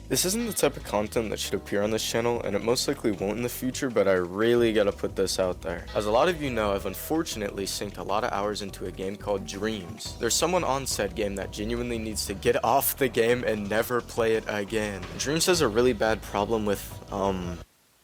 This isn't the type of content that should appear on this channel, and it most likely won't in the future, but I really gotta put this out there. As a lot of you know, I've unfortunately synced a lot of hours into a game called Dreams. There's someone on said game that genuinely needs to get off the game and never play it again. Dreams has a really bad problem with,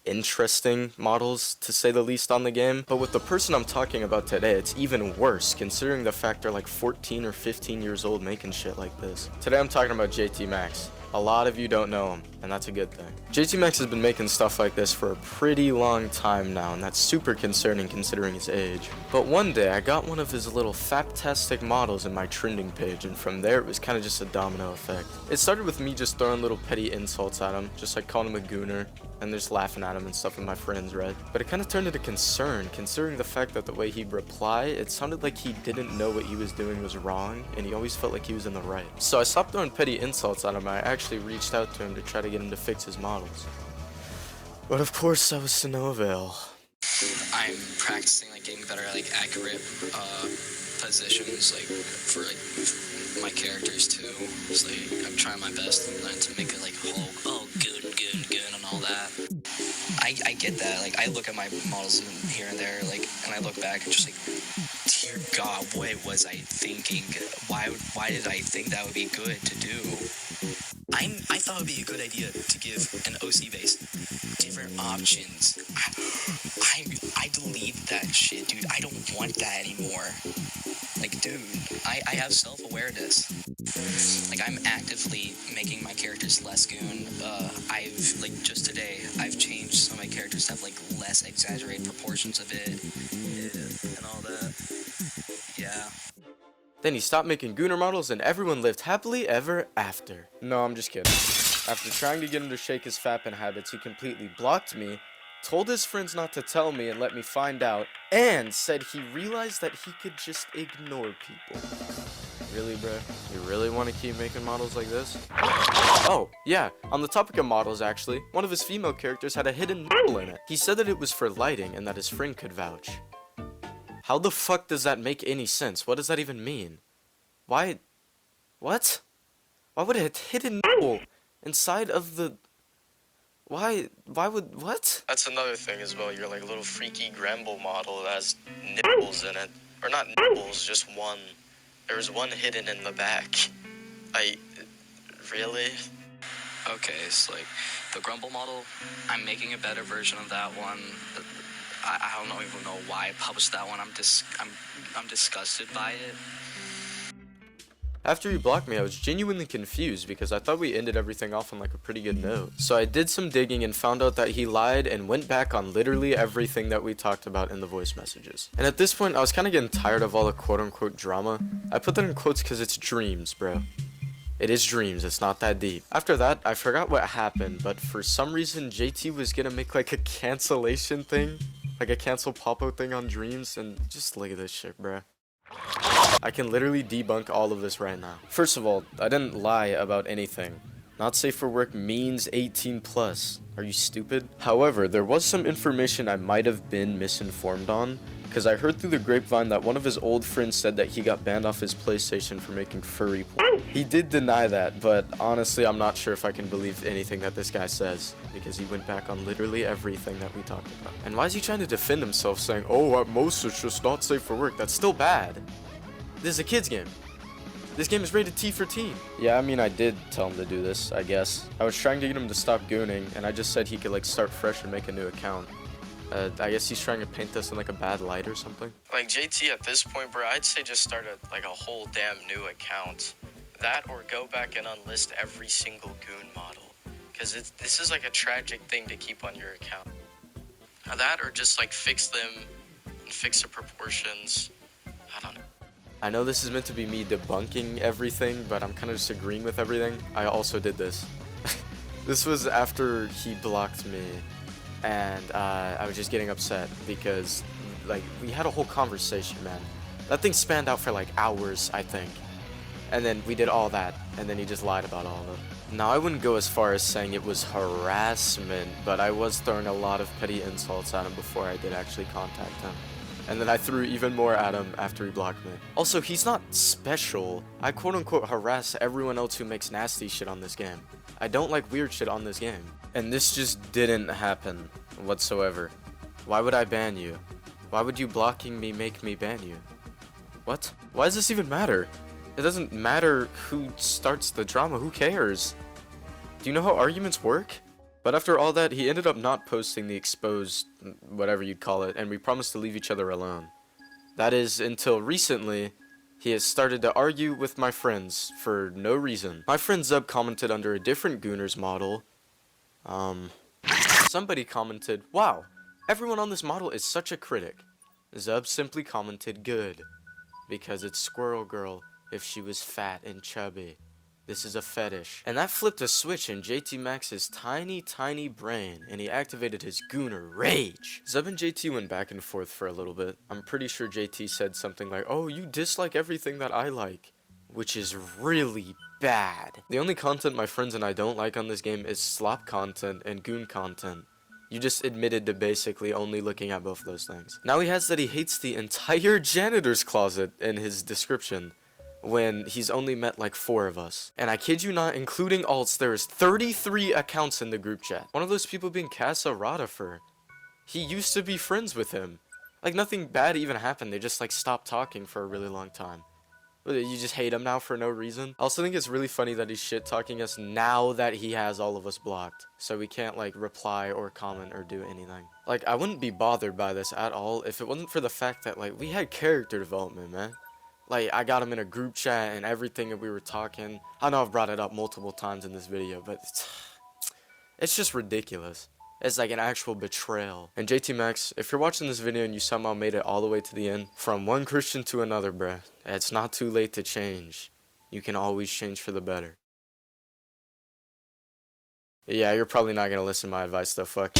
interesting models, to say the least, on the game, but with the person I'm talking about today, it's even worse, considering the fact they're like 14 or 15 years old making shit like this. Today I'm talking about JT Max. A lot of you don't know him, and that's a good thing. JT Max has been making stuff like this for a pretty long time now, and that's super concerning considering his age. But one day, I got one of his little faptastic models in my trending page, and from there, it was kind of just a domino effect. It started with me just throwing little petty insults at him, just like calling him a Gooner, and just laughing at him and stuff with my friends, right? But it kind of turned into concern, considering the fact that the way he'd reply, it sounded like he didn't know what he was doing was wrong, and he always felt like he was in the right. So I stopped throwing petty insults at him. I actually reached out to him to try to get him to fix his models. But of course, that was to no avail. I'm practicing getting better at accurate positions for my characters too. It's I'm trying my best to make it goon and all that. I get that. I look at my models here and there and I look back and just dear God, what was I thinking? Why did I think that would be good to do? I thought it would be a good idea to give an OC base different options. I delete that shit, dude. I don't want that anymore. Dude, I have self-awareness. I'm actively making my characters less goon. I've, just today, I've changed some of my characters to have, less exaggerated proportions of it. Yeah, and all that. Yeah. Then he stopped making Gooner models and everyone lived happily ever after. No, I'm just kidding. After trying to get him to shake his fapping habits, he completely blocked me, told his friends not to tell me and let me find out, and said he realized that he could just ignore people. Really, bro? You really want to keep making models like this? Oh, yeah, on the topic of models actually, one of his female characters had a hidden nipple in it. He said that it was for lighting and that his friend could vouch. How the fuck does that make any sense? What does that even mean? Why? What? Why would a hidden nipple inside of the... Why would... What? That's another thing as well. Your little freaky Gramble model that has nipples in it. Or not nipples, just one. There was one hidden in the back. Really? Okay, so the Grumble model, I'm making a better version of that one. I don't even know why I published that one. I'm disgusted by it. After he blocked me, I was genuinely confused because I thought we ended everything off on a pretty good note. So I did some digging and found out that he lied and went back on literally everything that we talked about in the voice messages. And at this point, I was kind of getting tired of all the quote-unquote drama. I put that in quotes because it's dreams, bro. It is dreams, it's not that deep. After that, I forgot what happened, but for some reason, JT was gonna make a cancellation thing. A cancel Popo thing on Dreams, and just look at this shit, bruh. I can literally debunk all of this right now. First of all, I didn't lie about anything. Not safe for work means 18 plus. Are you stupid? However, there was some information I might have been misinformed on, because I heard through the grapevine that one of his old friends said that he got banned off his PlayStation for making furry porn. He did deny that, but honestly, I'm not sure if I can believe anything that this guy says, because he went back on literally everything that we talked about. And why is he trying to defend himself, saying, oh, at most it's just not safe for work? That's still bad. This is a kid's game. This game is rated T for teen. Yeah, I mean, I did tell him to do this, I guess. I was trying to get him to stop gooning, and I just said he could start fresh and make a new account. I guess he's trying to paint us in a bad light or something. JT at this point, bro, I'd say just start a whole damn new account. That or go back and unlist every single goon model. Because this is a tragic thing to keep on your account. That or just fix them and fix the proportions. I don't know. I know this is meant to be me debunking everything, but I'm kind of just agreeing with everything. I also did this. This was after he blocked me. And I was just getting upset because we had a whole conversation, man. That thing spanned out for hours, I think. And then we did all that, and then he just lied about all of it. Now, I wouldn't go as far as saying it was harassment, but I was throwing a lot of petty insults at him before I did actually contact him. And then I threw even more at him after he blocked me. Also, he's not special. I quote-unquote harass everyone else who makes nasty shit on this game. I don't like weird shit on this game. And this just didn't happen whatsoever. Why would I ban you? Why would you blocking me make me ban you? What? Why does this even matter? It doesn't matter who starts the drama, who cares? Do you know how arguments work? But after all that, he ended up not posting the exposed, whatever you'd call it, and we promised to leave each other alone. That is, until recently, he has started to argue with my friends for no reason. My friend Zub commented under a different Gooner's model. Somebody commented, wow, everyone on this model is such a critic. Zub simply commented, good, because it's Squirrel Girl if she was fat and chubby. This is a fetish. And that flipped a switch in JT Max's tiny brain, and he activated his Gooner rage. Zub and JT went back and forth for a little bit. I'm pretty sure JT said something like, oh, you dislike everything that I like, which is really bad. The only content my friends and I don't like on this game is slop content and goon content. You just admitted to basically only looking at both of those things. Now he has that he hates the entire janitor's closet in his description, when he's only met like 4 of us. And I kid you not, including alts, there is 33 accounts in the group chat. One of those people being Casa Radafer. He used to be friends with him. Like, nothing bad even happened, they just like stopped talking for a really long time. You just hate him now for no reason? I also think it's really funny that he's shit-talking us now that he has all of us blocked. So we can't like reply or comment or do anything. Like, I wouldn't be bothered by this at all if it wasn't for the fact that like we had character development, man. Like, I got him in a group chat and everything that we were talking. I know I've brought it up multiple times in this video, but it's just ridiculous. It's like an actual betrayal. And JT Max, if you're watching this video and you somehow made it all the way to the end, from one Christian to another, bruh, it's not too late to change. You can always change for the better. Yeah, you're probably not gonna listen to my advice though, fuck.